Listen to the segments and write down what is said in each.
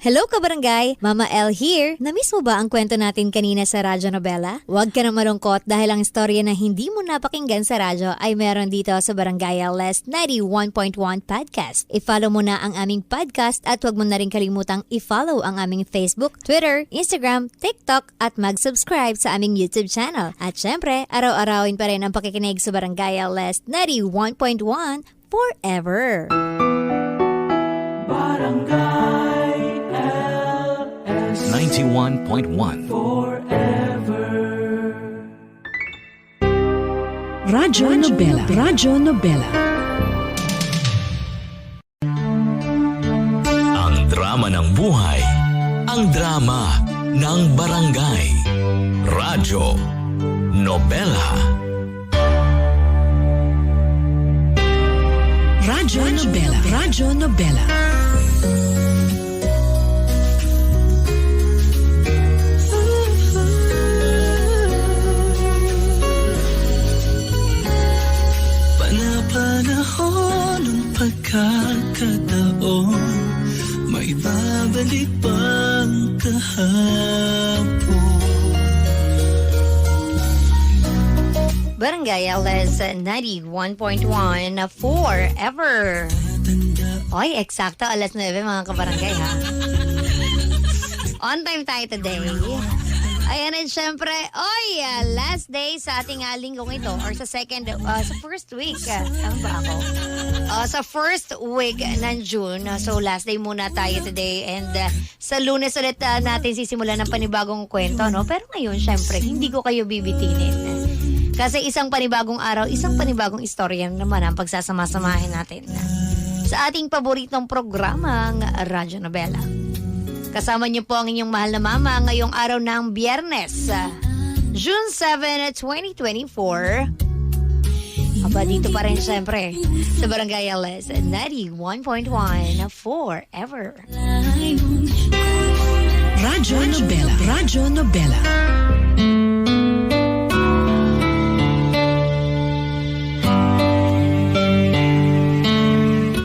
Hello kabarangay! Mama L here! Namiss mo ba ang kwento natin kanina sa radyo nobela? Huwag ka na malungkot dahil ang istorya na hindi mo napakinggan sa radyo ay meron dito sa Barangay LS 91.1 Podcast. I-follow mo na ang aming podcast at huwag mo na rin kalimutang i-follow ang aming Facebook, Twitter, Instagram, TikTok at mag-subscribe sa aming YouTube channel. At syempre, araw-arawin pa rin ang pakikinig sa Barangay LS 91.1 forever! Barangay 91.1 Radyo Nobela. Radyo Nobela. Ang drama ng buhay, ang drama ng barangay. Radyo Nobela. Radyo Nobela. Radyo Nobela. Panahon ng pagkakataon, may babalik bang kahapon? Barangay LS 91.1 forever. Oy, eksakto alas 9 mga kabarangay ha. On time tayo today. Ayan at syempre, last day sa ating linggong ito or sa first week. Tama ba ako? Sa first week ng June. So last day muna tayo today and sa Lunes ulit natin sisimulan ng panibagong kwento, no? Pero ngayon, syempre, hindi ko kayo bibitinin. Kasi isang panibagong araw, isang panibagong istorya naman ang pagsasama-samahin natin sa ating paboritong programang Radyo Nobela. Kasama niyo po ang inyong mahal na mama ngayong araw ng Biyernes, June 7, 2024. Aba, dito pa rin siyempre sa Barangay LS 91.1 forever. Radyo Nobela. Radyo Nobela.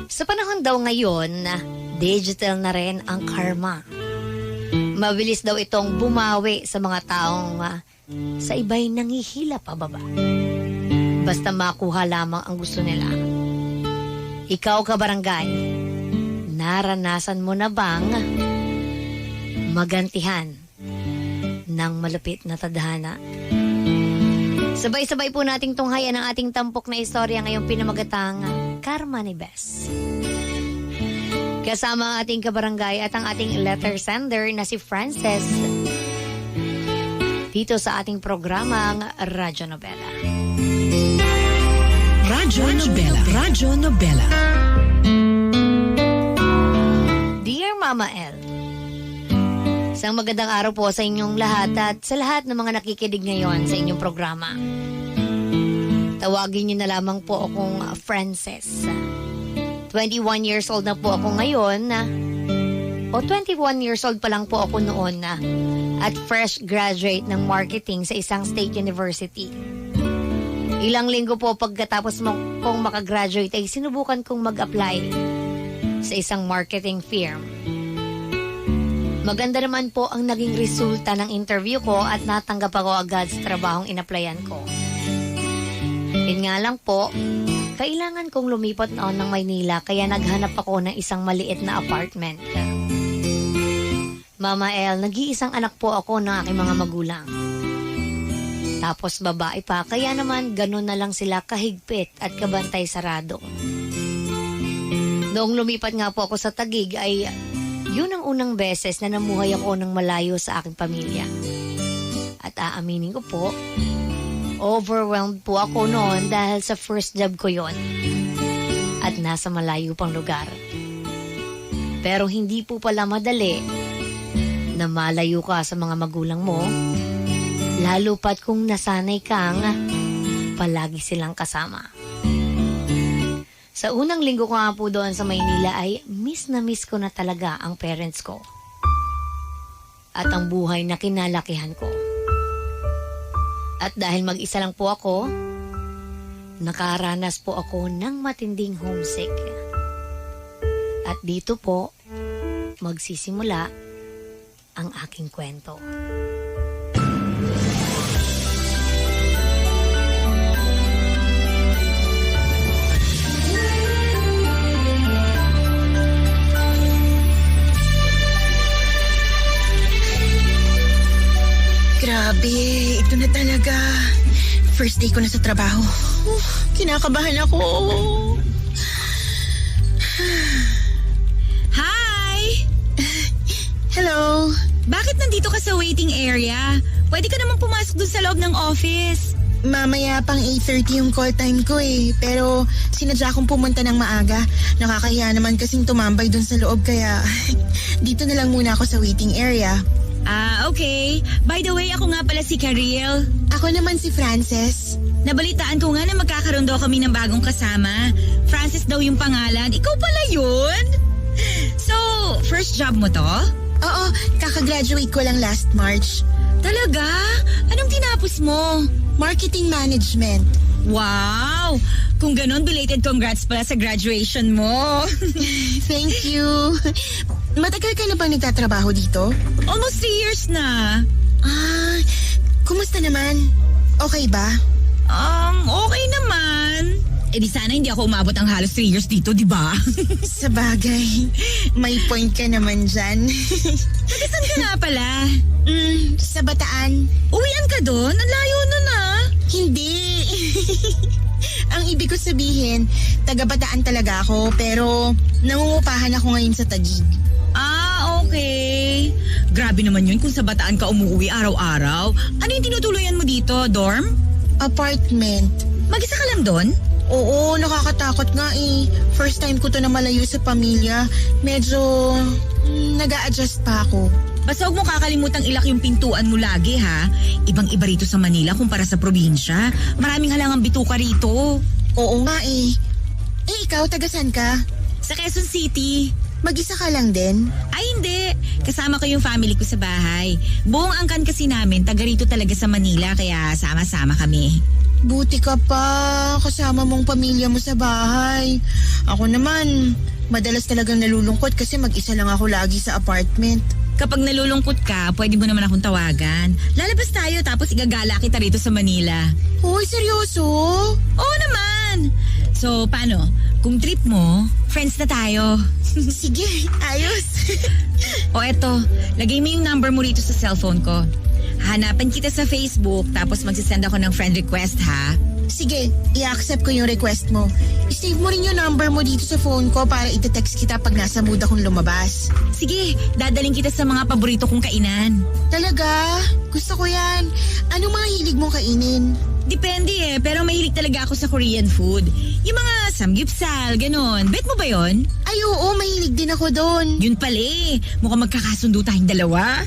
Sa panahon daw ngayon, digital na rin ang karma. Mabilis daw itong bumawi sa mga taong sa iba'y nangihila pababa. Basta makuha lamang ang gusto nila. Ikaw kabarangay, naranasan mo na bang magantihan ng malupit na tadhana? Sabay-sabay po nating tunghayan ang ating tampok na istorya ngayong pinamagatang Karma ni Bes. Kasama ang ating kabarangay at ang ating letter sender na si Frances dito sa ating programang Radyo Nobela. Radyo Nobela. Radyo Nobela. Dear Mama L, isang magandang araw po sa inyong lahat at sa lahat ng mga nakikinig ngayon sa inyong programa. Tawagin niyo na lamang po akong Frances. 21 years old na po ako ngayon o 21 years old pa lang po ako noon at fresh graduate ng marketing sa isang state university. Ilang linggo po pagkatapos kong makagraduate ay sinubukan kong mag-apply sa isang marketing firm. Maganda naman po ang naging resulta ng interview ko at natanggap ako agad sa trabahong in-applyan ko. Yun nga lang po, kailangan kong lumipat noon ng Maynila kaya naghanap ako ng isang maliit na apartment. Mama L, nag-iisang anak po ako ng aking mga magulang. Tapos babae pa, kaya naman ganun na lang sila kahigpit at kabantay sarado. Noong lumipat nga po ako sa Taguig ay yun ang unang beses na namuhay ako ng malayo sa aking pamilya. At aaminin ko po, overwhelmed po ako noon dahil sa first job ko yon at nasa malayo pang lugar. Pero hindi po pala madali na malayo ka sa mga magulang mo, lalo pat kung nasanay kang palagi silang kasama. Sa unang linggo ko nga po doon sa Maynila ay miss na miss ko na talaga ang parents ko at ang buhay na kinalakihan ko. At dahil mag-isa lang po ako, nakaranas po ako ng matinding homesick. At dito po, magsisimula ang aking kwento. Grabe, ito na talaga. First day ko na sa trabaho. Kinakabahan ako. Hi! Hello. Bakit nandito ka sa waiting area? Pwede ka naman pumasok dun sa loob ng office. Mamaya pang 8:30 yung call time ko eh. Pero sinadya kong pumunta ng maaga. Nakakahiya naman kasing tumambay dun sa loob kaya dito na lang muna ako sa waiting area. Okay. By the way, ako nga pala si Karil. Ako naman si Frances. Nabalitaan ko nga na magkakaroon daw kami ng bagong kasama. Francis daw yung pangalan. Ikaw pala yun? So, first job mo to? Oo, kakagraduate ko lang last March. Talaga? Anong tinapos mo? Marketing management. Wow! Kung ganon, belated congrats pala sa graduation mo. Thank you. Matagal ka na bang nagtatrabaho dito? Almost 3 years na. Kumusta naman? Okay ba? Okay naman. Eh di sana hindi ako umabot ang halos 3 years dito, di ba? Sa bagay, may point ka naman dyan. Saan ka nga pala? Sa Bataan. Uwian ka doon? Ang layo nun ah. Hindi. Ang ibig ko sabihin, taga Bataan talaga ako, pero nangungupahan ako ngayon sa Taguig. Okay. Grabe naman yun kung sa Bataan ka umuwi araw-araw. Ano yung tinutuluyan mo dito? Dorm? Apartment. Mag-isa ka lang doon? Oo, nakakatakot nga eh. First time ko to na malayo sa pamilya. Medyo nag-a-adjust pa ako. Basta huwag mo kakalimutang ilak yung pintuan mo lagi ha. Ibang-iba rito sa Manila kumpara sa probinsya. Maraming halangang bituka rito. Oo nga eh. Eh ikaw, taga saan ka? Sa Quezon City. Mag-isa ka lang din? Ay hindi. Kasama ko yung family ko sa bahay. Buong angkan kasi namin, taga rito talaga sa Manila kaya sama-sama kami. Buti ka pa. Kasama mong pamilya mo sa bahay. Ako naman, madalas talagang nalulungkot kasi mag-isa lang ako lagi sa apartment. Kapag nalulungkot ka, pwede mo naman akong tawagan. Lalabas tayo tapos igagala kita rito sa Manila. Hoy, seryoso? Oo naman! So, paano? Kung trip mo, friends na tayo. Sige, ayos. O eto, lagay mo yung number mo rito sa cellphone ko. Hanapan kita sa Facebook tapos magsisend ako ng friend request ha. Sige, i-accept ko yung request mo. I-save mo rin yung number mo dito sa phone ko para ite-text kita pag nasa mood akong lumabas. Sige, dadaling kita sa mga paborito kong kainan. Talaga? Gusto ko yan. Anong mga hilig mong kainin? Depende pero mahilig talaga ako sa Korean food. Yung mga samgyupsal, ganon. Bet mo ba yon? Ay oo, mahilig din ako doon. Yun pala mukhang magkakasundo tayong dalawa.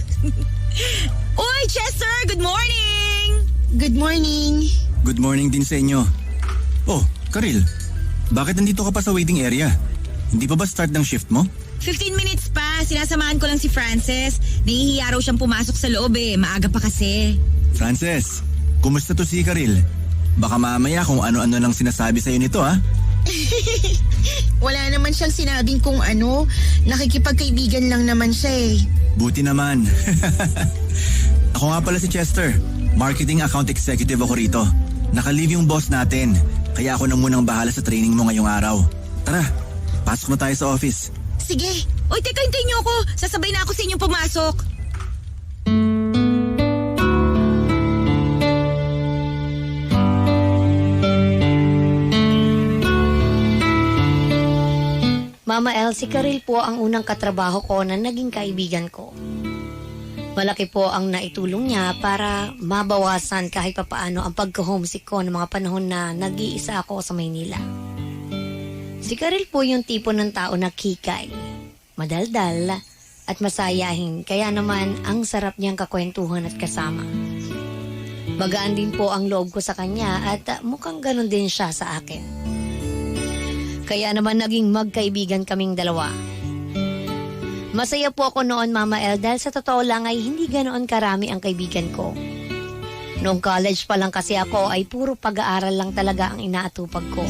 Oy, Chester! Good morning! Good morning. Good morning din sa inyo. Oh, Karil, bakit nandito ka pa sa waiting area? Hindi pa ba start ng shift mo? 15 minutes pa. Sinasamahan ko lang si Frances. Nahihiya raw siyang pumasok sa loob Maaga pa kasi. Frances, kumusta to si Karil? Baka mamaya kung ano-ano lang sinasabi sa'yo nito ha? Wala naman siyang sinabing kung ano. Nakikipagkaibigan lang naman siya eh. Buti naman. Ako nga pala si Chester. Marketing account executive ako rito. Naka-leave yung boss natin. Kaya ako na munang bahala sa training mo ngayong araw. Tara, pasok na tayo sa office. Sige. Oy, teka, hintayin niyo ako. Sasabay na ako sa inyong pumasok. Mama El, si Karil po ang unang katrabaho ko na naging kaibigan ko. Malaki po ang naitulong niya para mabawasan kahit papaano ang pagka-homesick ko ng mga panahon na nag-iisa ako sa Maynila. Si Karil po yung tipo ng tao na kikay, madaldal at masayahin, kaya naman ang sarap niyang kakwentuhan at kasama. Magaan din po ang loob ko sa kanya at mukhang ganun din siya sa akin. Kaya naman naging magkaibigan kaming dalawa. Masaya po ako noon, Mama El, dahil sa totoo lang ay hindi ganoon karami ang kaibigan ko. Noong college pa lang kasi ako ay puro pag-aaral lang talaga ang inaatupag ko.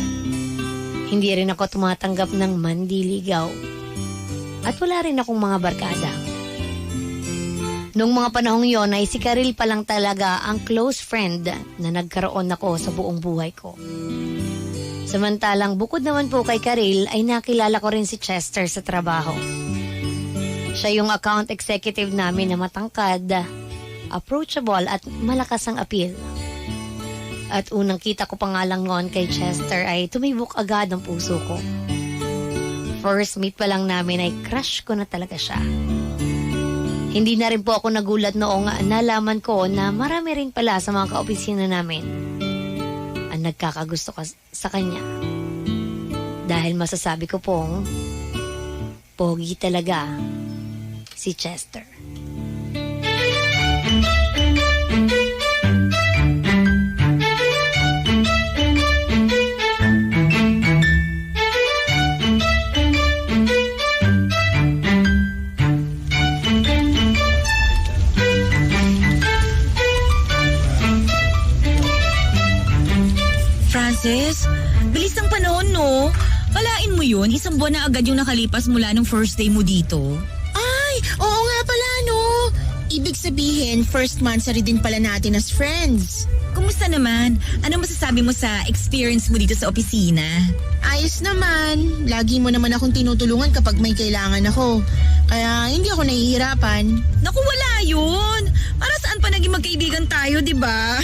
Hindi rin ako tumatanggap ng mandiligaw. At wala rin akong mga barkada. Noong mga panahong yon ay si Karil pa lang talaga ang close friend na nagkaroon ako sa buong buhay ko. Samantalang bukod naman po kay Karil ay nakilala ko rin si Chester sa trabaho. Siya yung account executive namin na matangkad, approachable at malakas ang appeal. At unang kita ko pa nga lang noon kay Chester ay tumibok agad ang puso ko. First meet pa lang namin ay crush ko na talaga siya. Hindi na rin po ako nagulat noong nalaman ko na marami rin pala sa mga kaopisina namin ang nagkakagusto sa kanya. Dahil masasabi ko pong pogi talaga si Chester. Francis, bilis ng panahon, no? Kalain mo yun, 1 buwan na agad yung nakalipas mula nung first day mo dito. Ay, oo nga pala, no? Ibig sabihin, first month din pala natin as friends. Kumusta naman? Ano masasabi mo sa experience mo dito sa opisina? Ayos naman. Lagi mo naman akong tinutulungan kapag may kailangan ako. Kaya hindi ako nahihirapan. Naku, wala yun! Para saan pa naging magkaibigan tayo, di ba?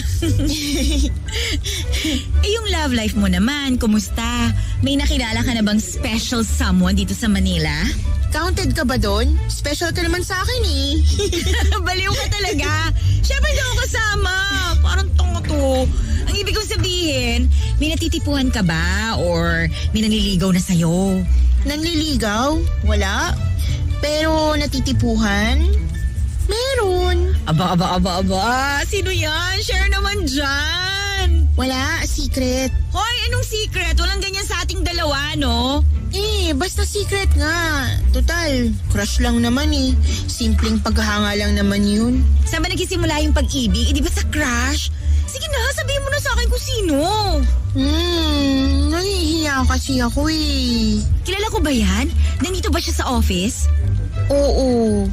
Eh yung love life mo naman, kumusta? May nakilala ka na bang special someone dito sa Manila? Counted ka ba doon? Special ka naman sa akin eh. Baliw ka talaga. Siyempre hindi ako kasama. Parang tongo to. Ang ibig kong sabihin, may natitipuhan ka ba? Or may nanliligaw na sa'yo? Nanliligaw? Wala. Pero natitipuhan? Meron. Aba. Sino yan? Share naman dyan. Wala, secret. Hoy, anong secret? Walang ganyan sa ating dalawa, no? Basta secret nga. Total, crush lang naman eh. Simpleng paghanga lang naman yun. Saan ba nagsisimula yung pag-ibig? Di ba sa crush? Sige na, sabihin mo na sa akin kung sino. Nahihiya kasi ako eh. Kilala ko ba yan? Nandito ba siya sa office? Oo.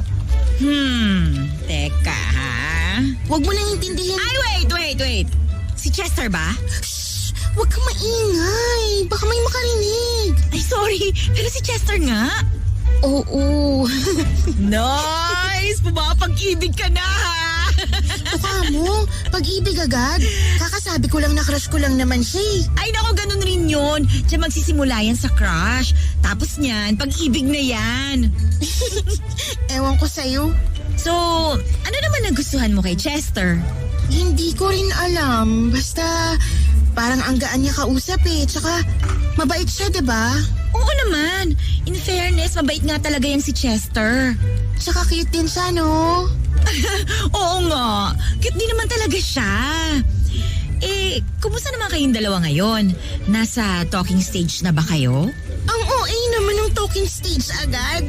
Teka ha? Huwag mo nang intindihin. Ay, wait. Si Chester ba? Huwag kang maingay. Baka may makarinig. Ay, sorry. Pero si Chester nga. Oo. Nice! Pumapag-ibig ka na, ha? Tuka mo, pag-ibig agad. Kakasabi ko lang na crush ko lang naman siya eh. Ay, naku, ganun rin yun. Diyan magsisimula yan sa crush. Tapos niyan, pag-ibig na yan. Ewan ko sa'yo. So, ano naman nagustuhan mo kay Chester? Hindi ko rin alam. Basta, parang ang gaan niya kausap eh. Tsaka, mabait siya, diba? Oo naman. In fairness, mabait nga talaga yan si Chester. Tsaka cute din siya, no? Oo nga. Cute din naman talaga siya. Eh, kumusta naman kayong dalawa ngayon? Nasa talking stage na ba kayo? Ang OA naman ng talking stage agad.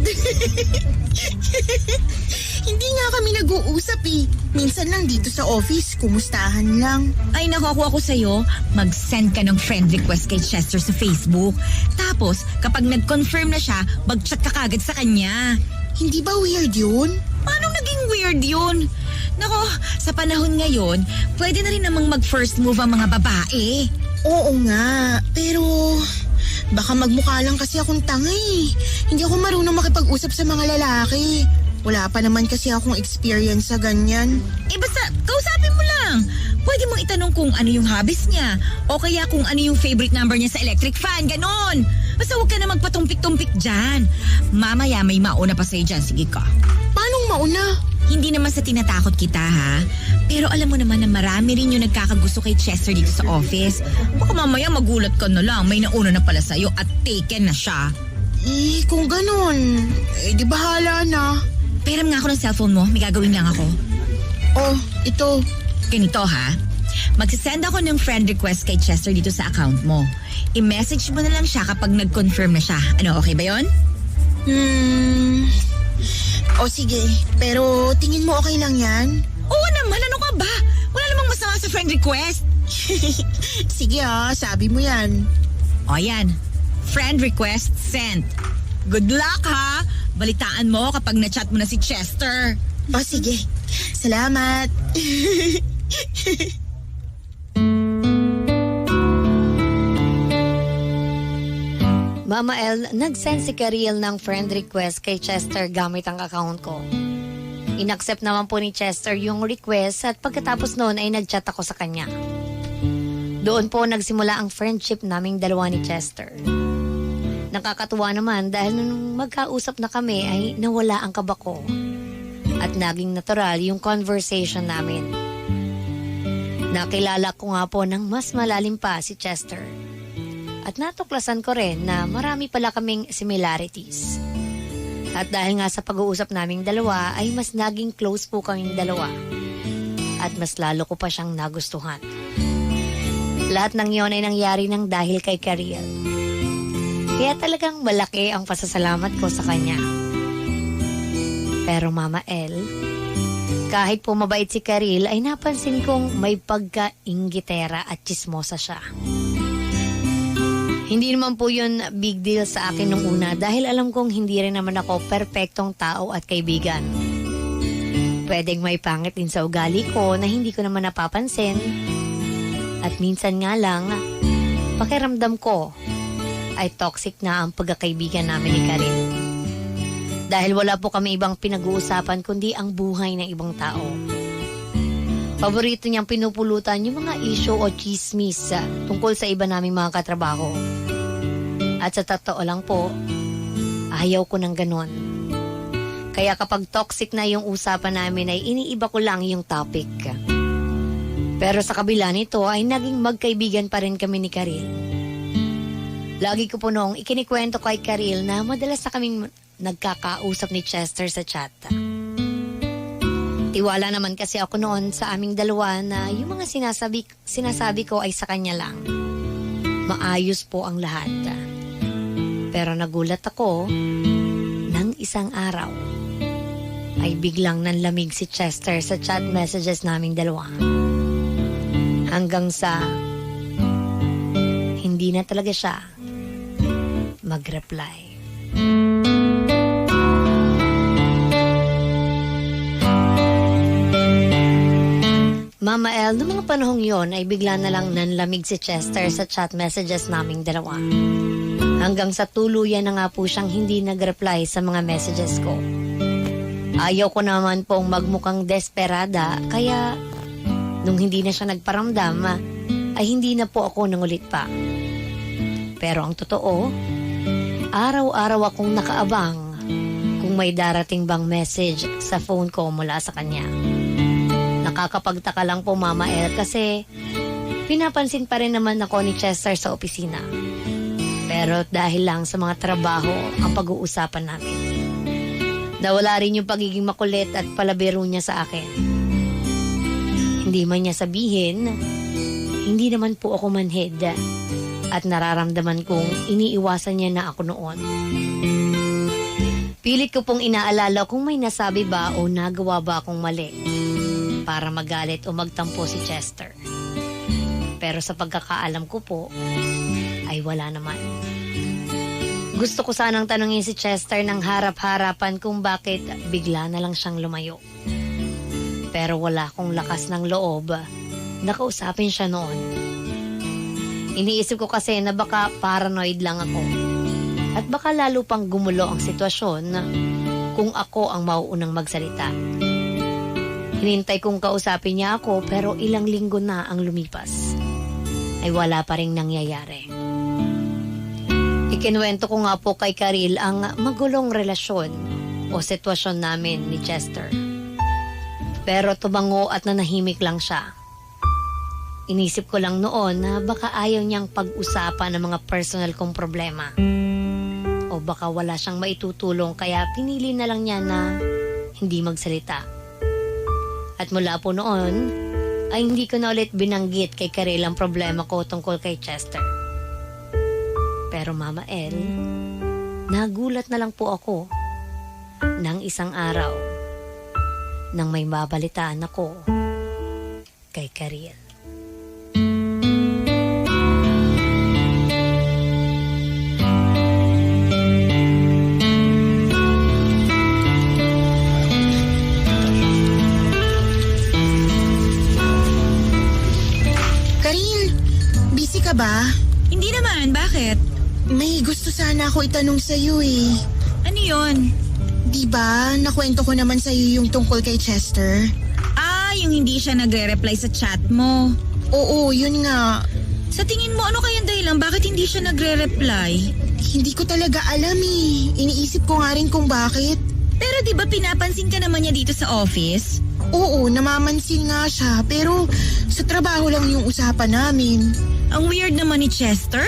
Hindi nga kami nag-uusap eh. Minsan lang dito sa office, kumustahan lang. Ay, naku, ako sa'yo, mag-send ka ng friend request kay Chester sa Facebook. Tapos, kapag nag-confirm na siya, mag-chat ka kagad sa kanya. Hindi ba weird yun? Paano naging weird yun? Nako, sa panahon ngayon, pwede na rin namang mag-first move ang mga babae. Oo nga, pero baka magmukha lang kasi akong tanga eh. Hindi ako marunong makipag-usap sa mga lalaki. Wala pa naman kasi akong experience sa ganyan. Eh basta, kausapin mo lang. Pwede mong itanong kung ano yung hobbies niya. O kaya kung ano yung favorite number niya sa electric fan, ganon. Basta huwag ka na magpatumpik-tumpik dyan. Mamaya may mauna pa sa'yo dyan, sige ka. Paanong mauna? Hindi naman sa tinatakot kita, ha? Pero alam mo naman na marami rin yung nagkakagusto kay Chester dito sa office. Baka mamaya magulat ka na lang, may nauna na pala sa'yo at taken na siya. Kung ganon, di bahala na. Peram nga ako ng cellphone mo, may gagawin lang ako. Oh, ito. Ganito ha, magsisend ako ng friend request kay Chester dito sa account mo. I-message mo na lang siya kapag nag-confirm na siya. Ano, okay ba yon? O sige, pero tingin mo okay lang yan? Oo naman, ano ka ba? Wala namang masama sa friend request. Sige sabi mo yan. O yan, friend request sent. Good luck ha! Balitaan mo kapag na-chat mo na si Chester. O sige, salamat. Mama El, nag-send si Karil ng friend request kay Chester gamit ang account ko. Inaccept naman po ni Chester yung request at pagkatapos noon ay nag-chat ako sa kanya. Doon po nagsimula ang friendship naming dalawa ni Chester. Nakakatuwa naman dahil nung magkausap na kami ay nawala ang kaba ko. At naging natural yung conversation namin. Nakilala ko nga po ng mas malalim pa si Chester. At natuklasan ko rin na marami pala kaming similarities. At dahil nga sa pag-uusap naming dalawa ay mas naging close po kaming dalawa. At mas lalo ko pa siyang nagustuhan. Lahat ng yon ay nangyari ng dahil kay Karil. Kaya talagang malaki ang pasasalamat ko sa kanya. Pero Mama El, kahit po mabait si Karil ay napansin kong may pagka-inggitera at chismosa siya. Hindi naman po yun big deal sa akin nung una dahil alam kong hindi rin naman ako perpektong tao at kaibigan. Pwedeng may pangit din sa ugali ko na hindi ko naman napapansin. At minsan nga lang, pakiramdam ko ay toxic na ang pagkakaibigan namin ni Karil. Dahil wala po kami ibang pinag-uusapan kundi ang buhay ng ibang tao. Paborito niyang pinupulutan yung mga issue o chismis tungkol sa iba naming mga katrabaho. At sa totoo lang po, ayaw ko ng ganon. Kaya kapag toxic na yung usapan namin ay iniiba ko lang yung topic. Pero sa kabila nito ay naging magkaibigan pa rin kami ni Karil. Lagi ko po noong ikinikwento kay Karil na madalas na kaming nagkakausap ni Chester sa chat. Tiwala naman kasi ako noon sa aming dalawa na yung mga sinasabi ko ay sa kanya lang. Maayos po ang lahat. Pero nagulat ako nang isang araw ay biglang nanlamig si Chester sa chat messages naming dalawa. Hanggang sa hindi na talaga siya mag-reply. Mama El, noong mga panahong yon ay bigla na lang nanlamig si Chester sa chat messages naming dalawa. Hanggang sa tuluyan na nga po siyang hindi nag-reply sa mga messages ko. Ayaw ko naman pong magmukhang desperada, kaya nung hindi na siya nagparamdam, ay hindi na po ako nangulit pa. Pero ang totoo, araw-araw akong nakaabang kung may darating bang message sa phone ko mula sa kanya. Nakakapagtaka lang po Mama El kasi pinapansin pa rin naman ako ni Chester sa opisina. Pero dahil lang sa mga trabaho ang pag-uusapan namin. Nawala rin yung pagiging makulit at palabiro niya sa akin. Hindi man niya sabihin, hindi naman po ako manhid at nararamdaman kong iniiwasan niya na ako noon. Pilit ko pong inaalala kung may nasabi ba o nagawa ba akong mali para magalit o magtampo si Chester. Pero sa pagkakaalam ko po, ay wala naman. Gusto ko sanang tanungin si Chester ng harap-harapan kung bakit bigla na lang siyang lumayo. Pero wala akong lakas ng loob na kausapin siya noon. Iniisip ko kasi na baka paranoid lang ako. At baka lalo pang gumulo ang sitwasyon kung ako ang mauunang magsalita. Hinintay kong kausapin niya ako pero ilang linggo na ang lumipas. Ay wala pa ring nangyayari. Ikinuwento ko nga po kay Karil ang magulong relasyon o sitwasyon namin ni Chester. Pero tumango at nanahimik lang siya. Inisip ko lang noon na baka ayaw niyang pag-usapan ng mga personal kong problema. O baka wala siyang maitutulong kaya pinili na lang niya na hindi magsalita. At mula po noon, ay hindi ko na ulit binanggit kay Karil ang problema ko tungkol kay Chester. Pero Mama El, nagulat na lang po ako ng isang araw nang may babalitaan ako kay Karil. ka ba? Hindi naman, bakit? May gusto sana ako itanong sa'yo eh. Ano yon? Di ba, nakwento ko naman sa'yo yung tungkol kay Chester? Yung hindi siya nagre-reply sa chat mo. Oo, yun nga. Sa tingin mo, ano kayang dahilan? Bakit hindi siya nagre-reply? Hindi ko talaga alam eh. Iniisip ko nga rin kung bakit. Pero di ba pinapansin ka naman niya dito sa office? Oo, namamansin nga siya. Pero sa trabaho lang yung usapan namin. Ang weird naman ni Chester.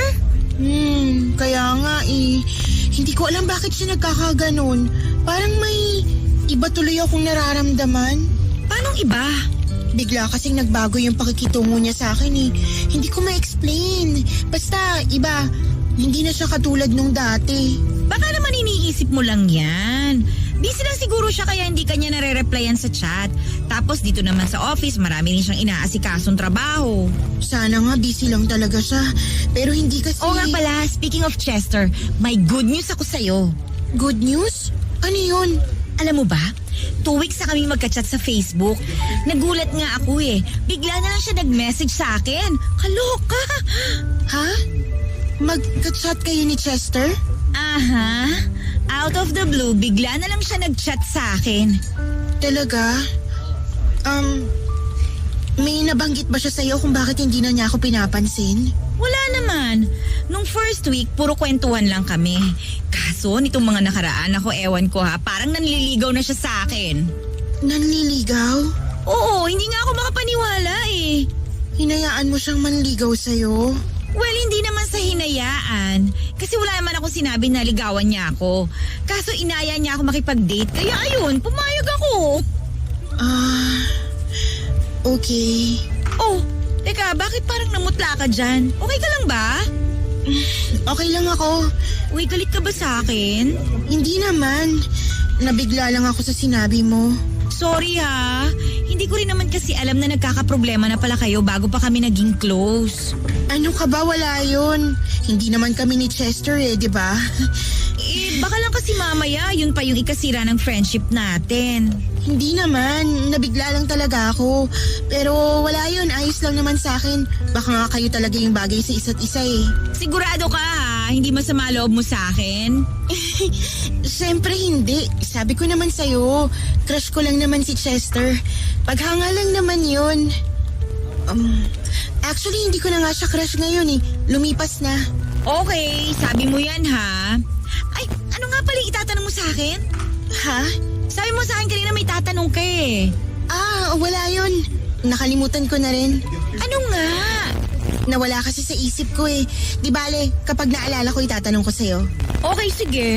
Kaya nga eh. Hindi ko alam bakit siya nagkakaganon. Parang may iba tuloy akong nararamdaman. Paanong iba? Bigla kasing nagbago yung pakikitungo niya sa akin eh. Hindi ko ma-explain. Basta, iba. Hindi na siya katulad nung dati. Baka naman iniisip mo lang yan. Busy lang siguro siya kaya hindi kanya nare-replyan sa chat. Tapos dito naman sa office, marami rin siyang inaasikasong trabaho. Sana nga busy lang talaga siya. Pero hindi kasi... Oo nga pala, speaking of Chester, may good news ako sa'yo. Good news? Ano yun? Alam mo ba, 2 weeks na kami magka-chat sa Facebook. Nagulat nga ako eh. Bigla na lang siya nag-message sa akin. Kaloka! Ha? Magka-chat kayo ni Chester? Aha. Out of the blue, bigla na lang siya nag-chat sa akin. Talaga? May nabanggit ba siya sa'yo kung bakit hindi na niya ako pinapansin? Wala naman. Nung first week, puro kwentuhan lang kami. Kaso, nitong mga nakaraan ako, ewan ko ha, parang nanliligaw na siya sa akin. Nanliligaw? Oo, hindi nga ako makapaniwala eh. Hinayaan mo siyang manligaw sa'yo? Well, hindi naman sa hinayaan. Kasi wala naman ako sinabi na ligawan niya ako. Kaso inaya niya ako makipag-date, kaya ayun, pumayag ako. Okay. Oh, teka, bakit parang namutla ka dyan? Okay ka lang ba? Okay lang ako. Uy, galit ka ba sa akin? Hindi naman. Nabigla lang ako sa sinabi mo. Sorry ha. Hindi ko rin naman kasi alam na nagkakaproblema na pala kayo bago pa kami naging close. Ano ka ba? Wala yun. Hindi naman kami ni Chester eh, di ba? Baka lang kasi mamaya, yun pa yung ikasira ng friendship natin. Hindi naman. Nabigla lang talaga ako. Pero wala yun. Ayos lang naman sa akin. Baka nga kayo talaga yung bagay sa isa't isa eh. Sigurado ka ha? Hindi masama loob mo sa akin? Siyempre hindi. Sabi ko naman sa'yo, crush ko lang naman si Chester. Paghanga lang naman yun. Actually, hindi ko na nga siya crush ngayon eh. Lumipas na. Okay, sabi mo yan ha? Ay, ano nga pala itatanong mo sa akin? Ha? Sabi mo sa akin kanina may tatanong ka eh. Wala yun. Nakalimutan ko na rin. Ano nga? Nawala kasi sa isip ko eh. Di bale, kapag naalala ko, itatanong ko sa'yo. Okay, sige.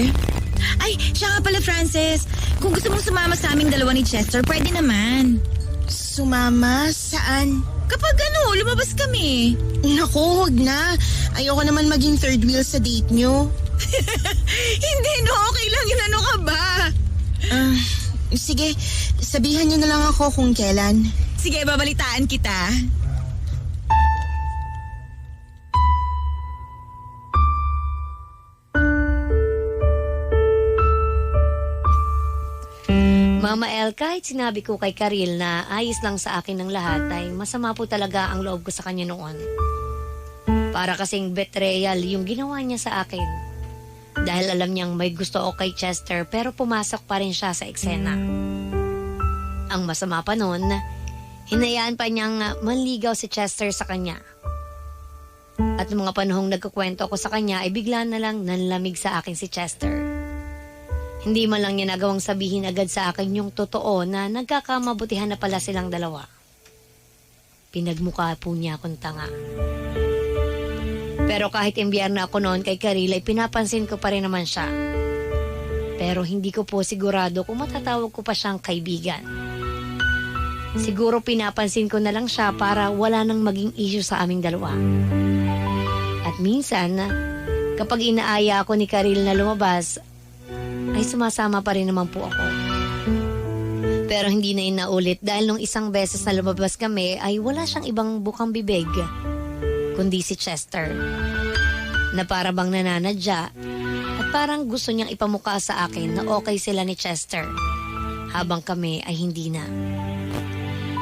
Ay, siya nga pala, Frances. Kung gusto mong sumama sa aming dalawa ni Chester, pwede naman. Sumama? Saan? Kapag lumabas kami. Naku, huwag na. Ayoko naman maging third wheel sa date nyo. Hindi, okay lang yun. Ano ka ba? Sige, sabihan nyo na lang ako kung kailan. Sige, babalitaan kita. Mama El, kahit sinabi ko kay Karil na ayos lang sa akin ng lahat, ay masama po talaga ang loob ko sa kanya noon. Para kasing betrayal yung ginawa niya sa akin. Dahil alam niyang may gusto ako kay Chester pero pumasok pa rin siya sa eksena. Ang masama pa noon, hinayaan pa niyang manligaw si Chester sa kanya. At noong mga panahong nagkukwento ako sa kanya ay bigla na lang nanlamig sa akin si Chester. Hindi man lang niya nagawang sabihin agad sa akin yung totoo na nagkakamabutihan na pala silang dalawa. Pinagmukha po niya akong tanga. Pero kahit imbiyerna ako noon kay Karil ay pinapansin ko pa rin naman siya. Pero hindi ko po sigurado kung matatawag ko pa siyang kaibigan. Siguro pinapansin ko na lang siya para wala nang maging issue sa aming dalawa. At minsan, kapag inaaya ako ni Karil na lumabas, ay sumasama pa rin naman po ako. Pero hindi na inaulit dahil nung isang beses na lumabas kami ay wala siyang ibang bukang bibig kundi si Chester na para bang nananadya at parang gusto niyang ipamukha sa akin na okay sila ni Chester habang kami ay hindi na.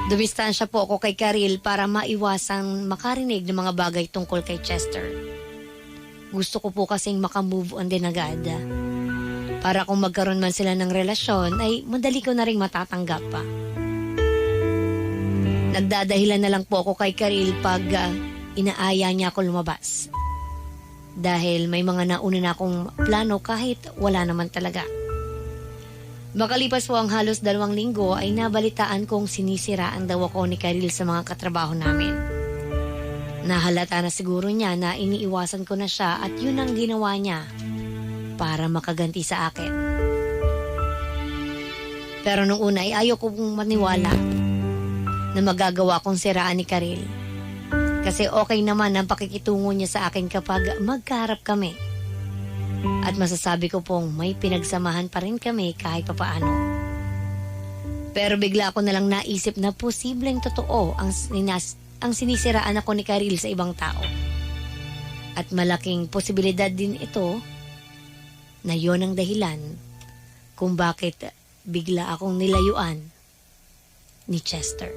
Dumistansya po ako kay Karil para maiwasang makarinig ng mga bagay tungkol kay Chester. Gusto ko po kasing makamove on din agad. Para kung magkaroon man sila ng relasyon ay madali ko na rin matatanggap pa. Nagdadahilan na lang po ako kay Karil pag inaaya niya ako lumabas. Dahil may mga nauna na akong plano kahit wala naman talaga. Makalipas po ang halos 2 linggo ay nabalitaan kong sinisiraan daw ako ni Karil sa mga katrabaho namin. Nahalata na siguro niya na iniiwasan ko na siya at yun ang ginawa niya para makaganti sa akin. Pero nung una ay ayoko pong maniwala na magagawa kong siraan ni Karil. Kasi okay naman ang pakikitungo niya sa akin kapag magkaharap kami. At masasabi ko pong may pinagsamahan pa rin kami kahit papaano. Pero bigla ko na lang naisip na posibleng totoo ang sinisiraan ako ni Karil sa ibang tao. At malaking posibilidad din ito na yon ang dahilan kung bakit bigla akong nilayuan ni Chester.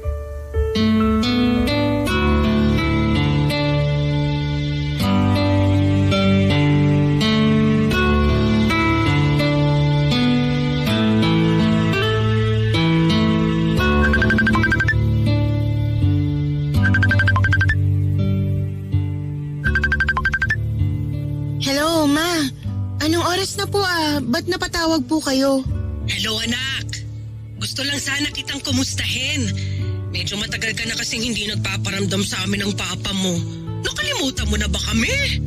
Hello, Ma. Anong oras na po Ba't napatawag po kayo? Hello anak, gusto lang sana kitang kumustahin. Medyo matagal ka na kasing hindi nagpaparamdam sa amin ng papa mo. Nakalimutan mo na ba kami?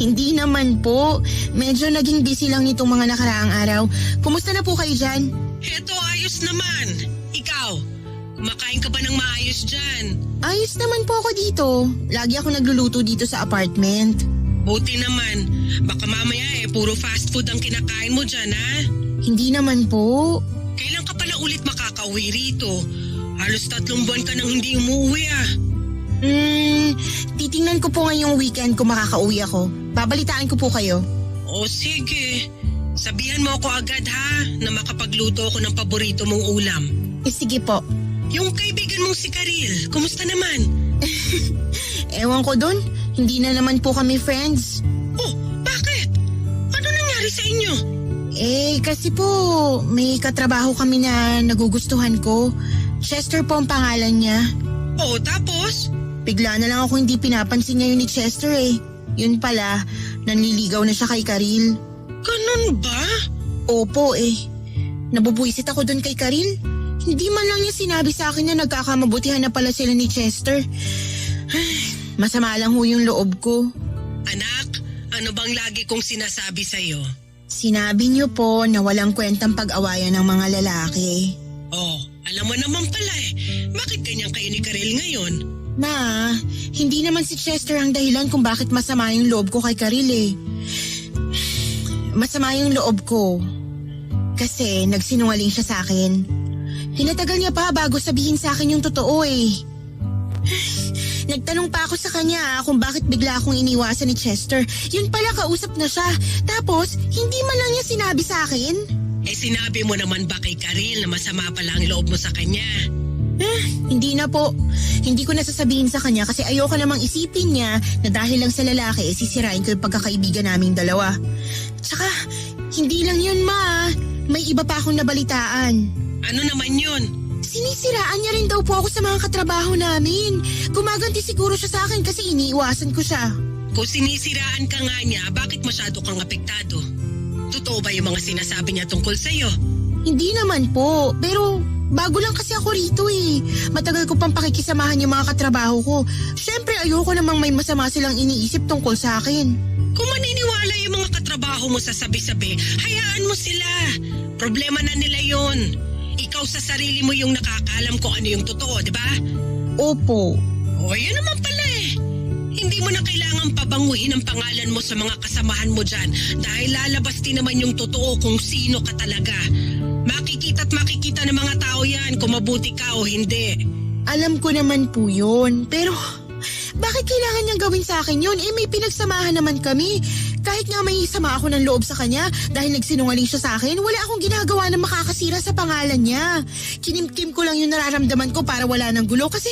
Hindi naman po. Medyo naging busy lang nitong mga nakaraang araw. Kumusta na po kayo dyan? Heto, ayos naman. Ikaw, kumakain ka ba ng maayos dyan? Ayos naman po ako dito. Lagi ako nagluluto dito sa apartment. Buti naman. Baka mamaya puro fast food ang kinakain mo dyan, ha? Hindi naman po. Kailan ka pala ulit makakauwi rito? Halos 3 buwan ka nang hindi umuwi, Titingnan ko po ngayong weekend kung makakauwi ako. Babalitaan ko po kayo. O sige. Sabihan mo ako agad, ha? Na makapagluto ako ng paborito mong ulam. Sige po. Yung kaibigan mong si Karil, kumusta naman? Ewan ko dun. Hindi na naman po kami friends. Oh, bakit? Ano nangyari sa inyo? Kasi po, may katrabaho kami na nagugustuhan ko. Chester po ang pangalan niya. Oh, tapos? Bigla na lang ako hindi pinapansin ngayon ni Chester Yun pala, nanliligaw na siya kay Karil. Ganun ba? Opo Nabubuisit ako dun kay Karil. Hindi man lang niya sinabi sa akin na nagkakamabutihan na pala sila ni Chester. Masama lang ho yung loob ko. Anak, ano bang lagi kong sinasabi sa'yo? Sinabi niyo po na walang kwentang pag-awayan ng mga lalaki. Oh, alam mo naman pala Bakit ganyan kayo ni Karil ngayon? Ma, hindi naman si Chester ang dahilan kung bakit masama yung loob ko kay Karil Masama yung loob ko. Kasi nagsinungaling siya sa akin. Tinatagal niya pa bago sabihin sa akin yung totoo Nagtanong pa ako sa kanya kung bakit bigla akong iniwasan ni Chester. Yun pala, kausap na siya. Tapos, hindi man lang niya sinabi sa akin. Sinabi mo naman ba kay Karil na masama pala ang loob mo sa kanya? Hindi na po. Hindi ko nasasabihin sa kanya kasi ayoko namang isipin niya na dahil lang sa lalaki sisirain ko yung pagkakaibigan naming dalawa. Tsaka, hindi lang yun, Ma. May iba pa akong nabalitaan. Ano naman yun? Sinisiraan niya rin daw po ako sa mga katrabaho namin. Gumaganti siguro siya sa akin kasi iniiwasan ko siya. Kung sinisiraan ka nga niya, bakit masyado kang apektado? Totoo ba yung mga sinasabi niya tungkol sa'yo? Hindi naman po, pero bago lang kasi ako rito Matagal ko pang pakikisamahan yung mga katrabaho ko. Siyempre ayoko namang may masama silang iniisip tungkol sa akin. Kung maniniwala yung mga katrabaho mo sa sabi-sabi, hayaan mo sila. Problema na nila yon. Ikaw sa sarili mo yung nakakaalam kung ano yung totoo, di ba? Opo. O, yun naman pala Hindi mo na kailangan pabanguhin ang pangalan mo sa mga kasamahan mo dyan dahil lalabas din naman yung totoo kung sino ka talaga. Makikita't makikita ng mga tao yan kung mabuti ka o hindi. Alam ko naman po yun, pero bakit kailangan niyang gawin sa akin yun? May pinagsamahan naman kami. Kahit nga may sama ako ng loob sa kanya dahil nagsinungaling siya sa akin, wala akong ginagawa na makakasira sa pangalan niya. Kinimkim ko lang yung nararamdaman ko para wala ng gulo kasi